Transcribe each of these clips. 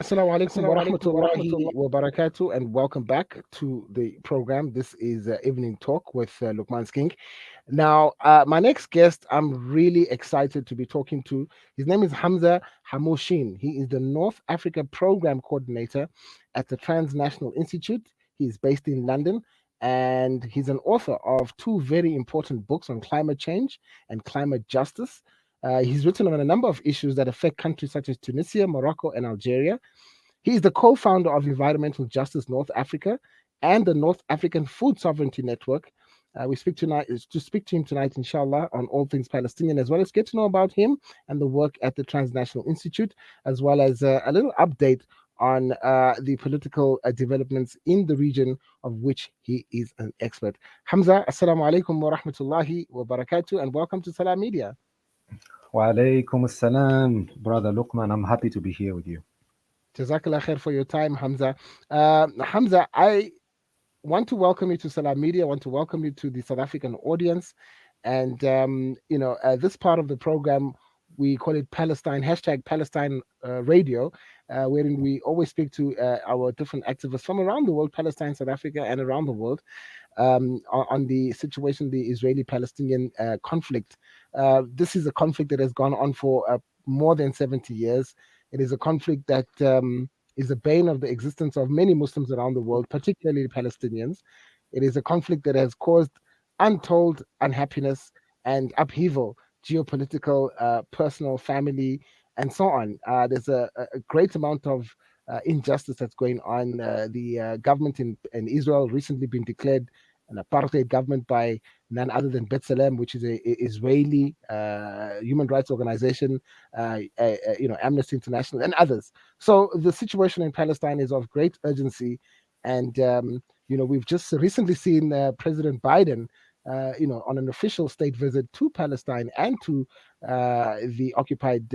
Assalamu alaikum wa Assalamu alaikum wa rahmatullahi rahmatullah. wa barakatuh, and welcome back to the program. This is Evening Talk with Lukman's King. Now, my next guest, I'm really excited to be talking to. His name is Hamza Hamouchene. He is the North Africa Program Coordinator at the Transnational Institute. He's based in London, and he's an author of two very important books on climate change and climate justice. He's written on a number of issues that affect countries such as Tunisia, Morocco, and Algeria. He is the co-founder of Environmental Justice North Africa and the North African Food Sovereignty Network. We speak tonight is to speak to him tonight, inshallah, on all things Palestinian, as well as get to know about him and the work at the Transnational Institute, as well as a little update on the political developments in the region of which he is an expert. Hamza, assalamu alaikum wa rahmatullahi wa barakatuh, and welcome to Salam Media. Wa alaikum assalam, brother Luqman. I'm happy to be here with you. Jazakallah khair for your time, Hamza. Hamza, I want to welcome you to Salam Media. I want to welcome you to the South African audience. And, this part of the program, we call it Palestine, hashtag Palestine Radio, wherein we always speak to our different activists from around the world, Palestine, South Africa, and around the world, on the situation, the Israeli-Palestinian conflict. This is a conflict that has gone on for more than 70 years. It is a conflict that is a bane of the existence of many Muslims around the world, particularly Palestinians. It is a conflict that has caused untold unhappiness and upheaval, geopolitical, personal, family, and so on. There's a great amount of injustice that's going on. The government in Israel recently been declared an apartheid government by none other than B'Tselem, which is a Israeli human rights organization, Amnesty International and others. So the situation in Palestine is of great urgency, and we've just recently seen President Biden, on an official state visit to Palestine and to the occupied,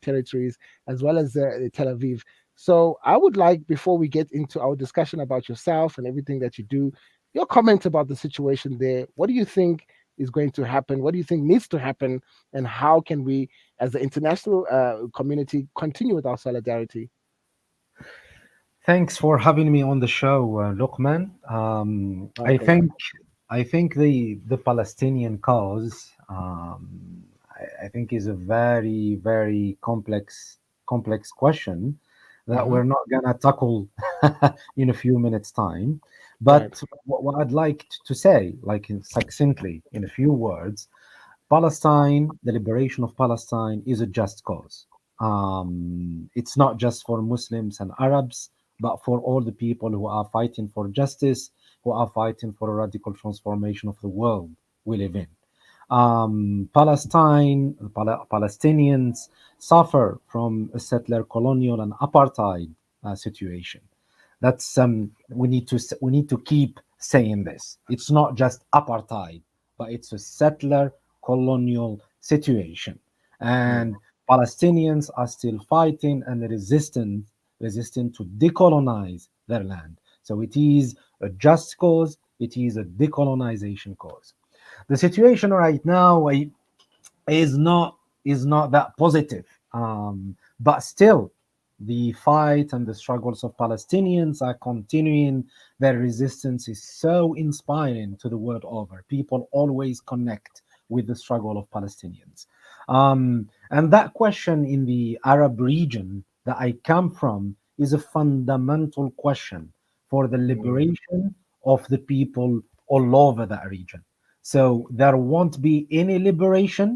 territories, as well as Tel Aviv. So I would like, before we get into our discussion about yourself and everything that you do, your comment about the situation there. What do you think is going to happen? What do you think needs to happen? And how can we, as the international community, continue with our solidarity? Thanks for having me on the show, Luqman. My I pleasure. think the Palestinian cause, I think, is a very very complex question that Hmm. we're not gonna tackle in a few minutes time. Right. But what I'd like to say, like succinctly in a few words, Palestine, the liberation of Palestine is a just cause. It's not just for Muslims and Arabs, but for all the people who are fighting for justice, who are fighting for a radical transformation of the world we live in. Palestinians suffer from a settler colonial and apartheid situation. That's we need to keep saying this. It's not just apartheid, but it's a settler colonial situation, Mm. and Palestinians are still fighting and resistant to decolonize their land. So it is a just cause. It is a decolonization cause. The situation right now is not that positive. But still, the fight and the struggles of Palestinians are continuing. Their resistance is so inspiring to the world over. People always connect with the struggle of Palestinians. And that question in the Arab region that I come from is a fundamental question for the Mm. liberation of the people all over that region. So there won't be any liberation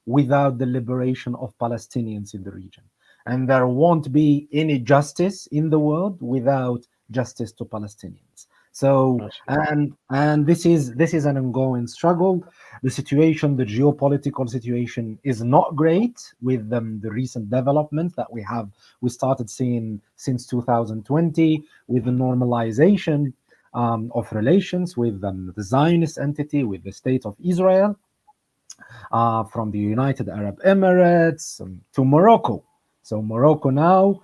without the liberation of Palestinians in the region. And there won't be any justice in the world without justice to Palestinians. So MashaAllah. this is an ongoing struggle. The situation, the geopolitical situation, is not great with the recent developments that we started seeing since 2020 with the normalization of relations with the Zionist entity, with the state of Israel, from the United Arab Emirates to Morocco. So Morocco now,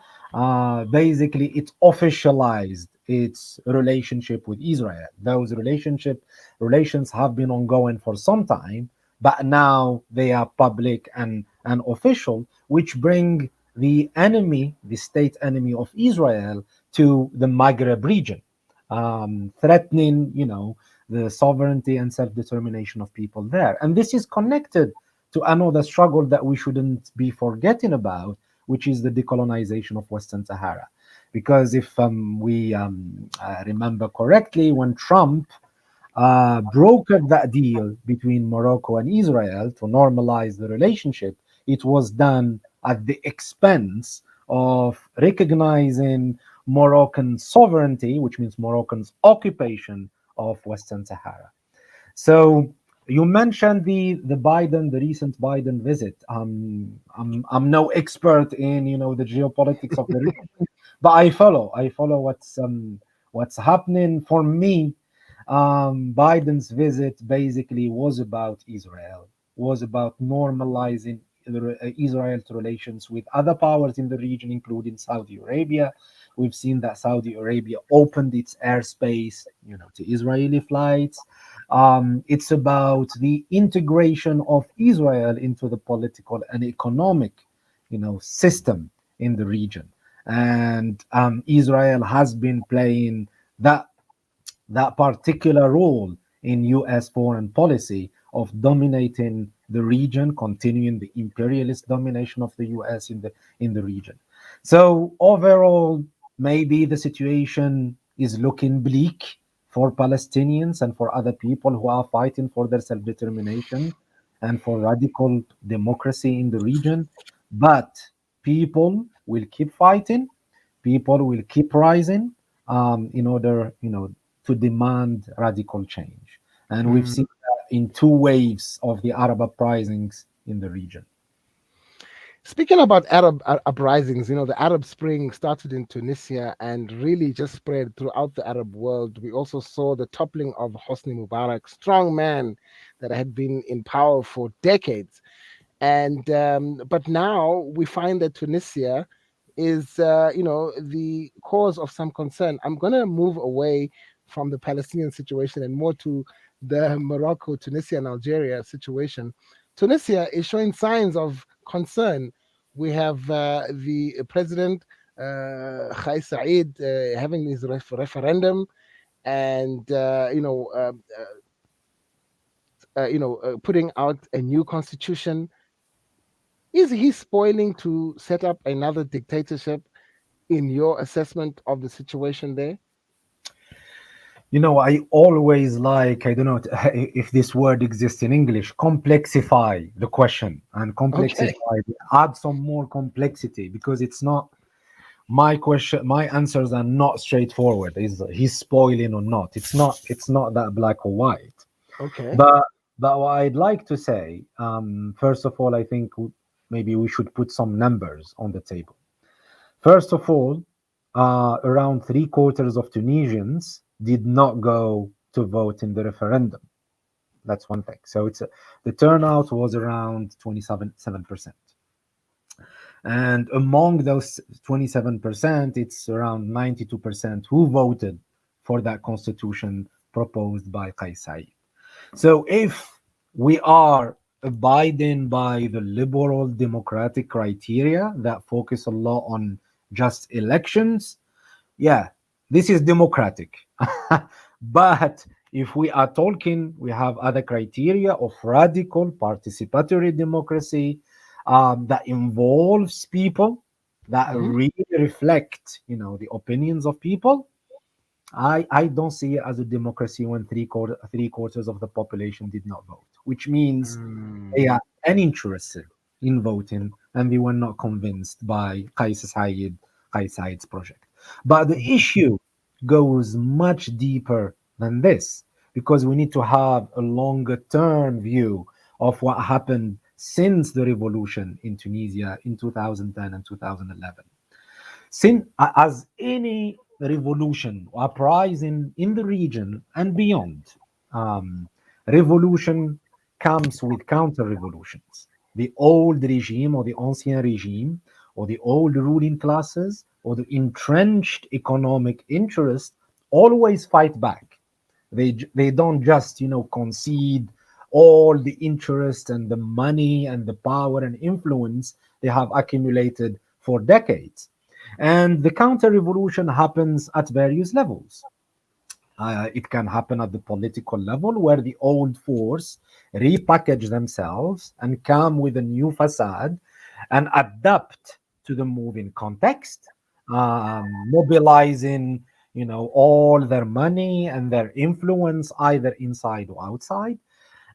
basically, it officialized its relationship with Israel. Those relations have been ongoing for some time, but now they are public and official, which bring the enemy, the state enemy of Israel, to the Maghreb region, threatening, the sovereignty and self-determination of people there. And this is connected to another struggle that we shouldn't be forgetting about, which is the decolonization of Western Sahara. Because if we remember correctly, when Trump brokered that deal between Morocco and Israel to normalize the relationship, it was done at the expense of recognizing Moroccan sovereignty, which means Moroccan's occupation of Western Sahara. So you mentioned the recent Biden visit. I'm no expert in the geopolitics of the region, but I follow what's happening. For me, Biden's visit basically was about Israel, was about normalizing Israel's relations with other powers in the region, including Saudi Arabia. We've seen that Saudi Arabia opened its airspace, to Israeli flights. It's about the integration of Israel into the political and economic, system in the region. And Israel has been playing that particular role in U.S. foreign policy of dominating the region, continuing the imperialist domination of the U.S. in the region. So overall, maybe the situation is looking bleak for Palestinians and for other people who are fighting for their self-determination and for radical democracy in the region. But people will keep fighting, people will keep rising in order, to demand radical change. And we've Mm. seen that in two waves of the Arab uprisings in the region. Speaking about Arab uprisings, the Arab Spring started in Tunisia and really just spread throughout the Arab world. We also saw the toppling of Hosni Mubarak, strong man that had been in power for decades. And but now we find that Tunisia is, the cause of some concern. I'm going to move away from the Palestinian situation and more to the Morocco, Tunisia, and Algeria situation. Tunisia is showing signs of concern. We have the president, Kais Said, having his referendum, and putting out a new constitution. Is he spoiling to set up another dictatorship in your assessment of the situation there? I always like, I don't know if this word exists in English, complexify the question and Okay. add some more complexity, because it's not my answers are not straightforward. Is he's spoiling or not? It's not that black or white. Okay. But what I'd like to say, first of all, I think maybe we should put some numbers on the table. First of all, around three-quarters of Tunisians did not go to vote in the referendum. That's one thing. So the turnout was around 27%. And among those 27%, it's around 92% who voted for that constitution proposed by Kais Saied. So if we are abiding by the liberal democratic criteria that focus a lot on just elections, yeah, this is democratic. But if we are talking, we have other criteria of radical participatory democracy that involves people, that Hmm. really reflect, the opinions of people. I don't see it as a democracy when three quarters of the population did not vote, which means they Mm. are uninterested in voting and they were not convinced by Qais Said's project. But the issue goes much deeper than this, because we need to have a longer term view of what happened since the revolution in Tunisia in 2010 and 2011. As any revolution or uprising in the region and beyond, um, revolution comes with counter revolutions. The old regime or the ancien regime or the old ruling classes or the entrenched economic interests always fight back. They don't just concede all the interest and the money and the power and influence they have accumulated for decades. And the counter revolution happens at various levels. It can happen at the political level, where the old force repackage themselves and come with a new facade and adapt to the moving context, mobilizing, all their money and their influence either inside or outside.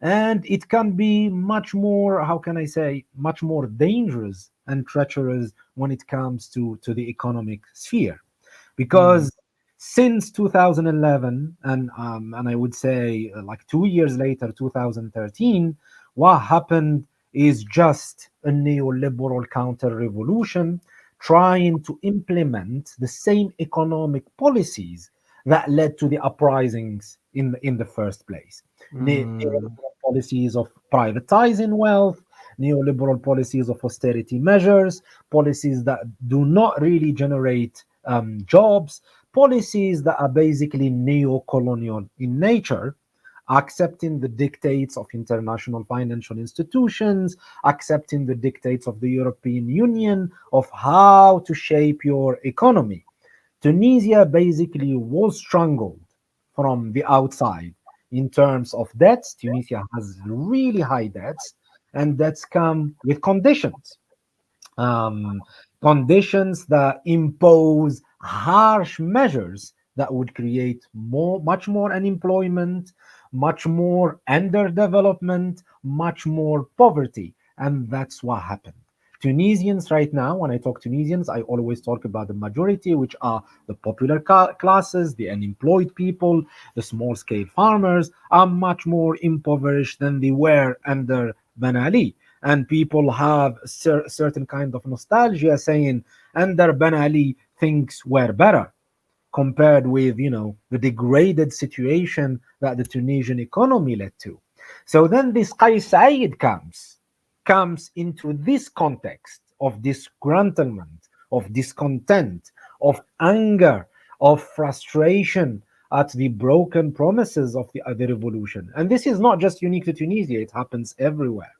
And it can be much more, how can I say, much more dangerous and treacherous when it comes to the economic sphere, Mm, because since 2011, and I would say like 2 years later, 2013, what happened is just a neoliberal counter revolution trying to implement the same economic policies that led to the uprisings in the first place. mm, Neoliberal policies of privatizing wealth, neoliberal policies of austerity measures, policies that do not really generate jobs, policies that are basically neo-colonial in nature, accepting the dictates of international financial institutions, accepting the dictates of the European Union of how to shape your economy. Tunisia basically was strangled from the outside in terms of debts. Tunisia has really high debts, and debts come with conditions, um, conditions that impose harsh measures that would create much more unemployment, much more underdevelopment, much more poverty. And that's what happened. Tunisians right now, when I talk Tunisians, I always talk about the majority, which are the popular classes, the unemployed people, the small scale farmers, are much more impoverished than they were under Ben Ali. And people have certain kind of nostalgia saying under Ben Ali things were better compared with the degraded situation that the Tunisian economy led to. So then this Qais Said comes into this context of disgruntlement, of discontent, of anger, of frustration at the broken promises of the revolution. And this is not just unique to Tunisia, it happens everywhere.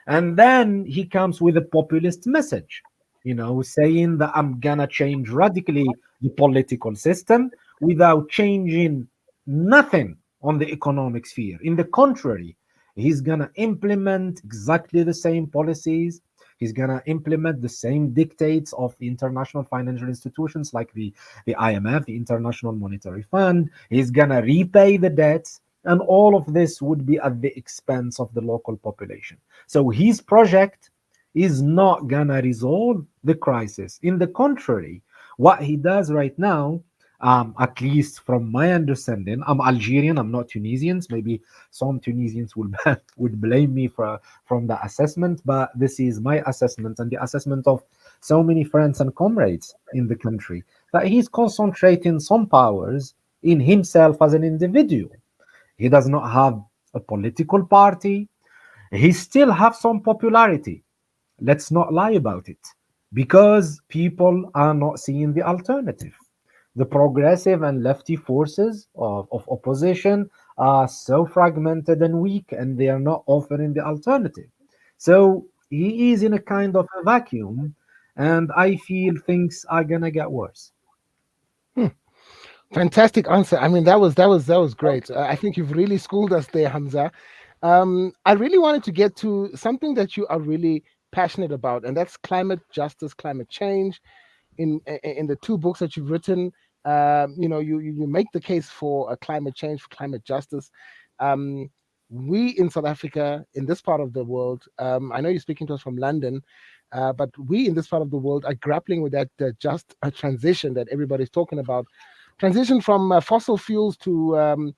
And then he comes with a populist message, saying that I'm gonna change radically the political system without changing nothing on the economic sphere. In the contrary, he's gonna implement exactly the same policies. He's gonna implement the same dictates of the international financial institutions like the IMF, the International Monetary Fund. He's gonna repay the debts, and all of this would be at the expense of the local population. So his project is not gonna resolve the crisis. In the contrary, what he does right now, at least from my understanding, I'm Algerian, I'm not Tunisian. Maybe some Tunisians will would blame me from the assessment, but this is my assessment and the assessment of so many friends and comrades in the country, that he's concentrating some powers in himself as an individual. He does not have a political party. He still have some popularity. Let's not lie about it, because people are not seeing the alternative. The progressive and lefty forces of opposition are so fragmented and weak, and they are not offering the alternative. So he is in a kind of a vacuum, and I feel things are gonna get worse. hmm. Fantastic answer. I mean, that was great. I think you've really schooled us there, Hamza. I really wanted to get to something that you are really passionate about, and that's climate justice, climate change. In the two books that you've written, you make the case for climate change, for climate justice. Um, we in South Africa, in this part of the world, I know you're speaking to us from London, but we in this part of the world are grappling with that just transition that everybody's talking about, transition from fossil fuels to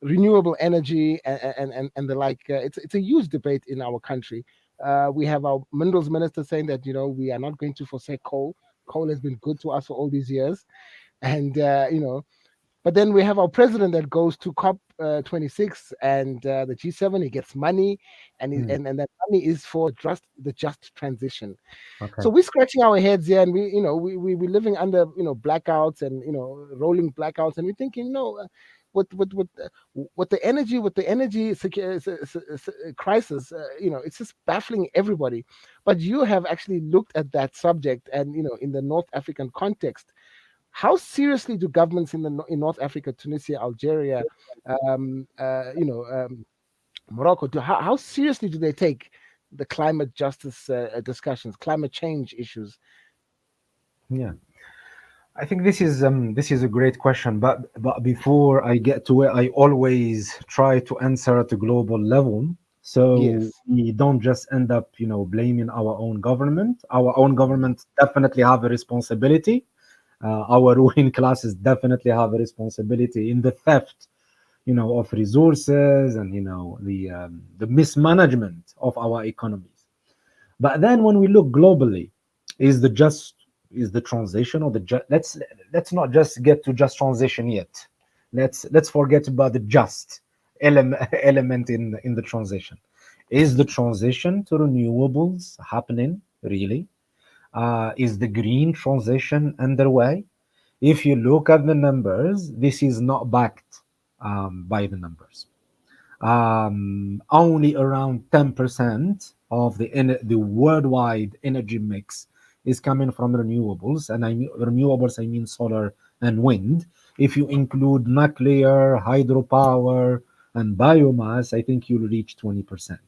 renewable energy and the like. It's a huge debate in our country. We have our minerals minister saying that we are not going to forsake coal. Coal has been good to us for all these years, and but then we have our president that goes to COP 26 and the G7. He gets money, and, Hmm. and that money is for just the just transition. So Okay. we're scratching our heads here, and we're living under blackouts and rolling blackouts, and we're thinking, no. with the energy crisis, it's just baffling everybody. But you have actually looked at that subject, and in the North African context, how seriously do governments in North Africa, Tunisia, Algeria, um, uh, you know, um, Morocco, how seriously do they take the climate justice discussions, climate change issues? Yeah, I think this is a great question, but before I get to it, I always try to answer at a global level, so Yes. we don't just end up, blaming our own government. Our own government definitely have a responsibility. Our ruling classes definitely have a responsibility in the theft, of resources, and the mismanagement of our economies. But then when we look globally, is the just is the transition or the just, let's not just get to just transition yet. Let's forget about the just element in the transition. Is the transition to renewables happening really? Is the green transition underway? If you look at the numbers, this is not backed by the numbers. Only around 10% of the worldwide energy mix is coming from renewables, and I mean solar and wind. If you include nuclear, hydropower, and biomass, I think you'll reach 20%.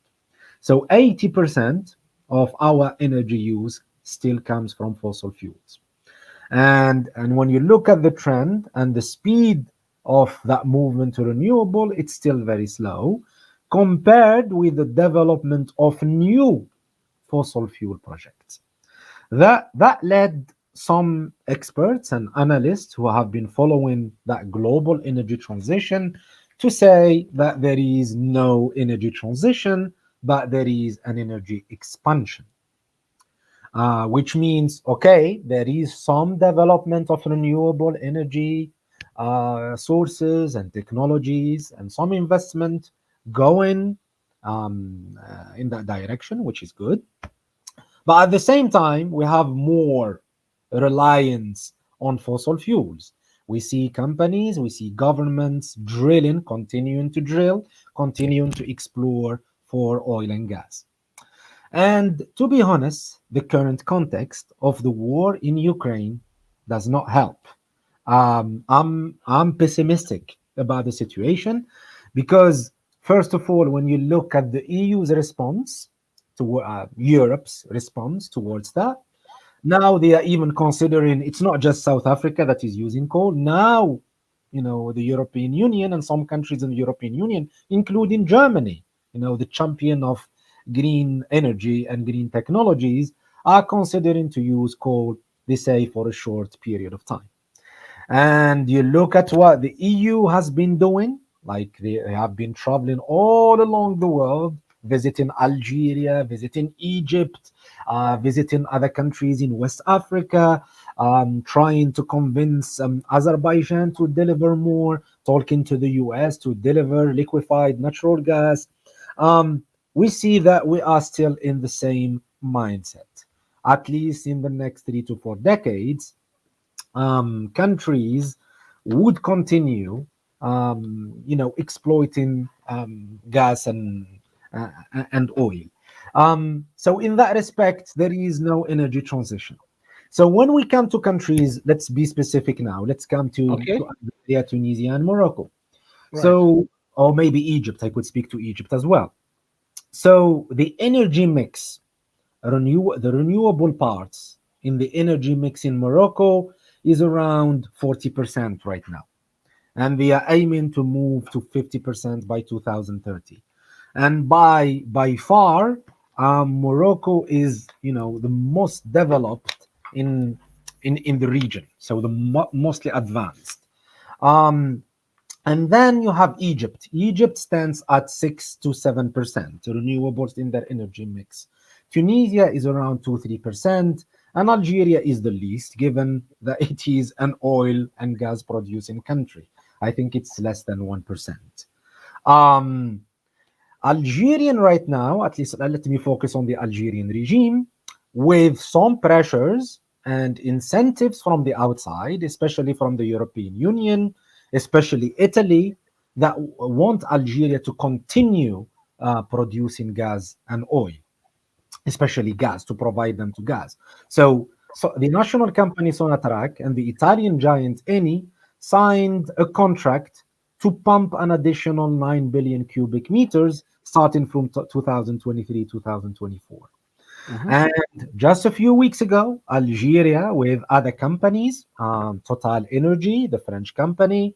So 80% of our energy use still comes from fossil fuels. And when you look at the trend and the speed of that movement to renewable, it's still very slow compared with the development of new fossil fuel projects. That led some experts and analysts who have been following that global energy transition to say that there is no energy transition, but there is an energy expansion, which means, okay, there is some development of renewable energy sources and technologies, and some investment going in that direction, which is good. But at the same time, we have more reliance on fossil fuels. We see companies, we see governments drilling, continuing to drill, continuing to explore for oil and gas. And to be honest, the current context of the war in Ukraine does not help. I'm pessimistic about the situation because, first of all, when you look at the EU's response to Europe's response towards that, now they are even considering it's not just South Africa that is using coal. Now, the European Union and some countries in the European Union, including Germany, the champion of green energy and green technologies, are considering to use coal, they say, for a short period of time. And you look at what the EU has been doing, like they have been traveling all along the world, visiting Algeria, visiting Egypt, visiting other countries in West Africa, trying to convince Azerbaijan to deliver more, talking to the US to deliver liquefied natural gas. We see that we are still in the same mindset. At least in the next 3 to 4 decades, countries would continue, exploiting gas uh, and oil. So in that respect, there is no energy transition. So when we come to countries, let's be specific now. Let's come to Okay. Algeria, Tunisia, and Morocco. Right. So, or maybe Egypt. I could speak to Egypt as well. So the energy mix, the renewable parts in the energy mix in Morocco is around 40% right now. And they are aiming to move to 50% by 2030. And by far, Morocco is, the most developed in the region, so the mostly advanced. Um, and then you have Egypt. Egypt stands at 6 to 7% renewables in their energy mix. Tunisia is around 2 3%, and Algeria is the least, given that it is an oil and gas producing country. I think it's less than 1%. Um, Algerian right now, at least let me focus on the Algerian regime, with some pressures and incentives from the outside, especially from the European Union especially Italy, that want Algeria to continue producing gas and oil, especially gas, to provide them to gas. So the national company Sonatrach and the Italian giant Eni signed a contract to pump an additional 9 billion cubic meters starting from 2023 2024. Mm-hmm. And just a few weeks ago, Algeria, with other companies, Total Energy, the French company,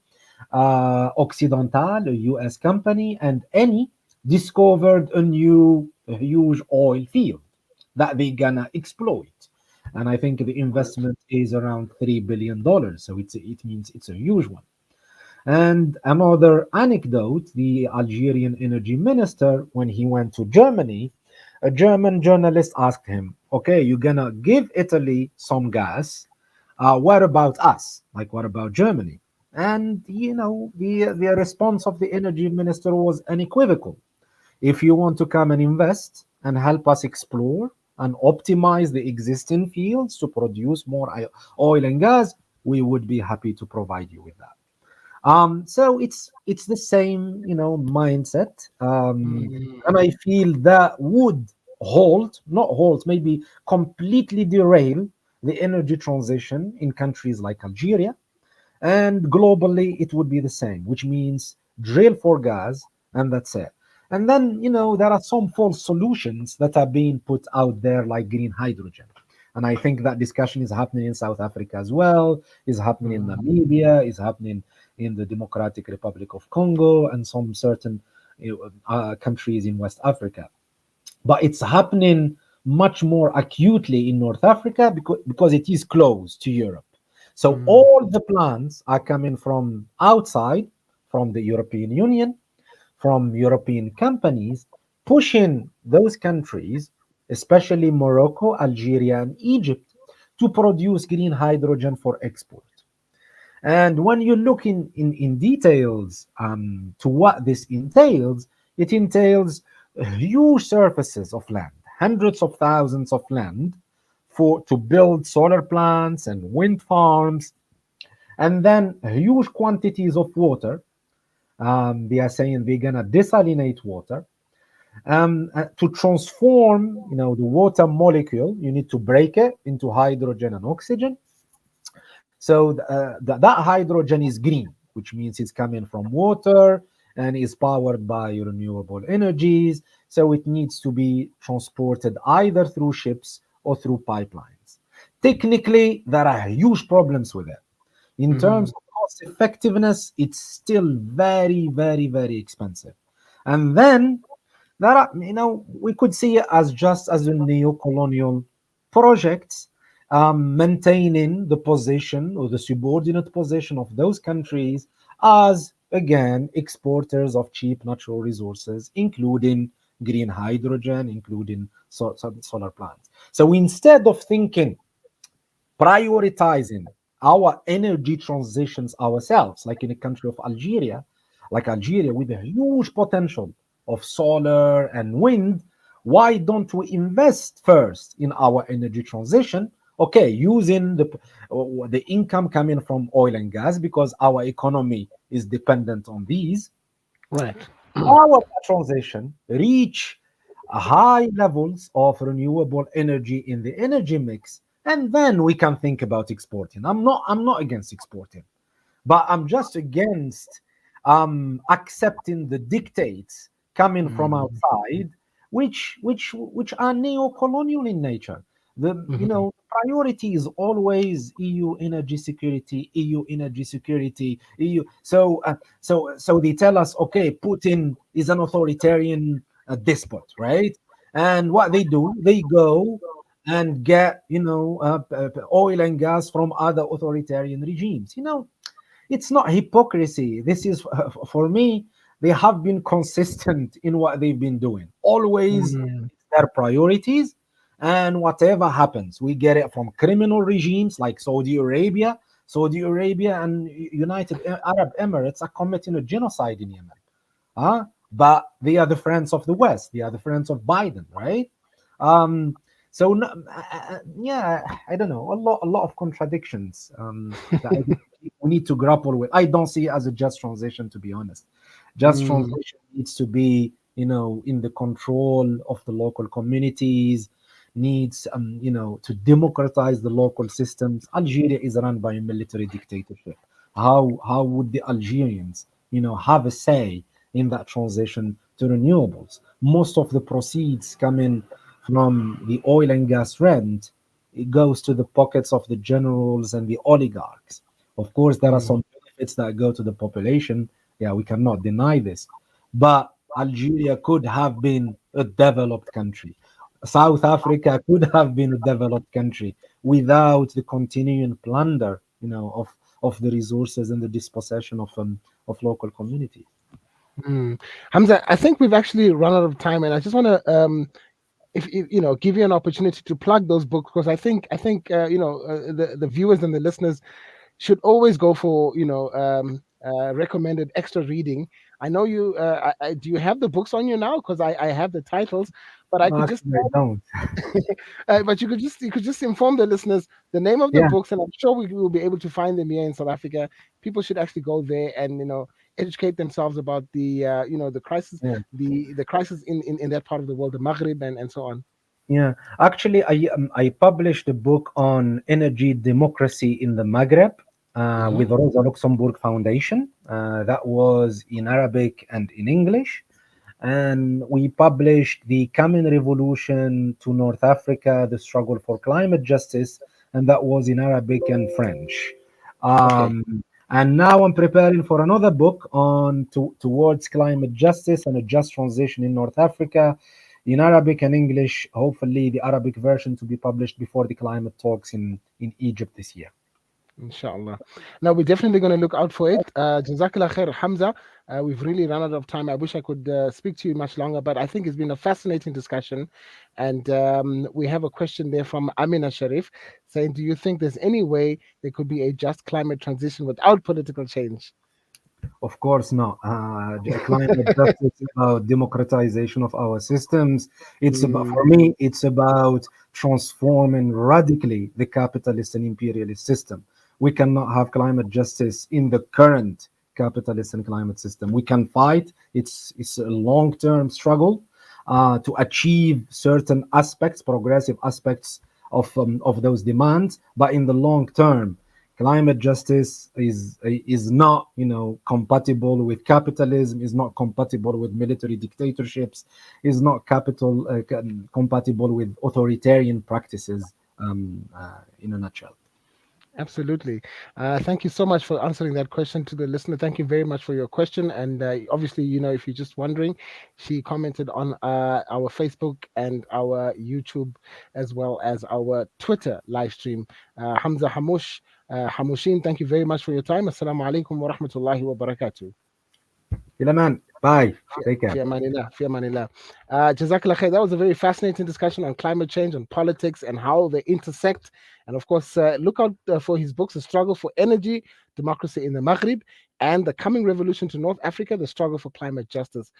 Occidental, a US company, and Eni, discovered a huge oil field that they're gonna exploit. And I think the Right. investment is around $3 billion. So it means it's a huge one. And another anecdote, the Algerian energy minister, when he went to Germany, a German journalist asked him, okay, you're gonna give Italy some gas. What about us? Like, what about Germany? And, the response of the energy minister was unequivocal. If you want to come and invest and help us explore and optimize the existing fields to produce more oil and gas, we would be happy to provide you with that. So it's the same, mindset, and I Mm. feel that would not halt, maybe completely derail the energy transition in countries like Algeria, and globally it would be the same, which means drill for gas and that's it. And then, there are some false solutions that are being put out there, like green hydrogen. And I think that discussion is happening in South Africa as well, is happening in Mm. Namibia, is happening in the Democratic Republic of Congo, and some certain countries in West Africa. But it's happening much more acutely in North Africa because it is close to Europe. So Mm. all the plans are coming from outside, from the European Union, from European companies, pushing those countries, especially Morocco, Algeria, and Egypt, to produce green hydrogen for export. And when you look in details to what this entails, it entails huge surfaces of land, hundreds of thousands of land to build solar plants and wind farms, and then huge quantities of water. They are saying they're gonna desalinate water. To transform, the water molecule, you need to break it into hydrogen and oxygen. So that hydrogen is green, which means it's coming from water and is powered by renewable energies. So it needs to be transported either through ships or through pipelines. Technically, there are huge problems with it. In terms Mm. of cost effectiveness, it's still very, very, very expensive. And then we could see it as just as a neo-colonial project, maintaining the position or the subordinate position of those countries as, again, exporters of cheap natural resources, including green hydrogen, including solar plants. So instead of thinking, prioritizing our energy transitions ourselves, like in a country of Algeria, like Algeria, with a huge potential of solar and wind, why don't we invest first in our energy transition? Okay, using the income coming from oil and gas, because our economy is dependent on these. Right. Our transition reach high levels of renewable energy in the energy mix, and then we can think about exporting. I'm not against exporting, but I'm just against accepting the dictates coming from Mm. outside, which are neo-colonial in nature. The Mhm. priority is always EU energy security, EU energy security, EU. So they tell us, okay, Putin is an authoritarian despot, right? And what they do, they go and get oil and gas from other authoritarian regimes. It's not hypocrisy. This is, for me, they have been consistent in what they've been doing. Always Mm. their priorities, and whatever happens, we get it from criminal regimes like Saudi Arabia. Saudi Arabia and United Arab Emirates are committing a genocide in Yemen. But they are the friends of the West. They are the friends of Biden, right? Um, so yeah, I don't know. A lot of contradictions that I don't we need to grapple with. I don't see it as a just transition, to be honest. Just Mm, transition needs to be, in the control of the local communities, needs, to democratize the local systems. Algeria is run by a military dictatorship. How would the Algerians, have a say in that transition to renewables? Most of the proceeds coming from the oil and gas rent, it goes to the pockets of the generals and the oligarchs. Of course, there are mm, some benefits that go to the population. Yeah, we cannot deny this. But Algeria could have been a developed country. South Africa could have been a developed country without the continuing plunder, of the resources and the dispossession of local communities. mm. Hamza, I think we've actually run out of time, and I just want to if give you an opportunity to plug those books, because I think the viewers and the listeners should always go for recommended extra reading. I know you. Do you have the books on you now? Because I have the titles, but I No, could just actually, I don't. but you could just inform the listeners the name of the Yeah, books, and I'm sure we will be able to find them here in South Africa. People should actually go there and educate themselves about the crisis, yeah. the crisis in that part of the world, the Maghrib, and so on. Yeah, actually, I published a book on energy democracy in the Maghreb Hmm. with Rosa Luxemburg Foundation. That was in Arabic and in English, and we published the Coming Revolution to North Africa: The Struggle for Climate Justice, and that was in Arabic and French. Okay. And now I'm preparing for another book on towards climate justice and a just transition in North Africa in Arabic and English. Hopefully, the Arabic version to be published before the climate talks in Egypt this year. Inshallah. Now we're definitely going to look out for it. Jazakallah khair, Hamza. We've really run out of time. I wish I could speak to you much longer, but I think it's been a fascinating discussion. And we have a question there from Amina Sharif saying, "Do you think there's any way there could be a just climate transition without political change?" Of course not. Climate justice is about democratization of our systems. It's about, Mm, for me, it's about transforming radically the capitalist and imperialist system. We cannot have climate justice in the current capitalist and climate system. We can fight. It's a long-term struggle to achieve certain aspects, progressive aspects of those demands. But in the long term, climate justice is not compatible with capitalism, is not compatible with military dictatorships, is not compatible with authoritarian practices, in a nutshell. absolutely. Thank you so much for answering that question to the listener. Thank you very much for your question. And obviously, if you're just wondering, she commented on our Facebook and our YouTube, as well as our Twitter live stream. Hamza Hamouchene, thank you very much for your time. Assalamu alaikum wa rahmatullahi wa barakatuh. Ilaman, bye. Fi Take care. fi amanillah, fi amanillah. Jazakallah khair. That was a very fascinating discussion on climate change and politics and how they intersect. And of course, look out for his books: The Struggle for Energy, Democracy in the Maghrib, and The Coming Revolution to North Africa, The Struggle for Climate Justice.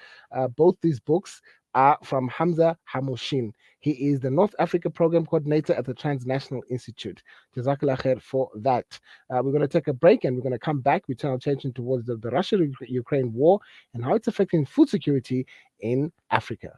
Both these books are from Hamza Hamouchene. He is the North Africa Program Coordinator at the Transnational Institute. Jazakallah khair for that. We're going to take a break and we're going to come back. We turn our attention towards the Russia Ukraine war and how it's affecting food security in Africa.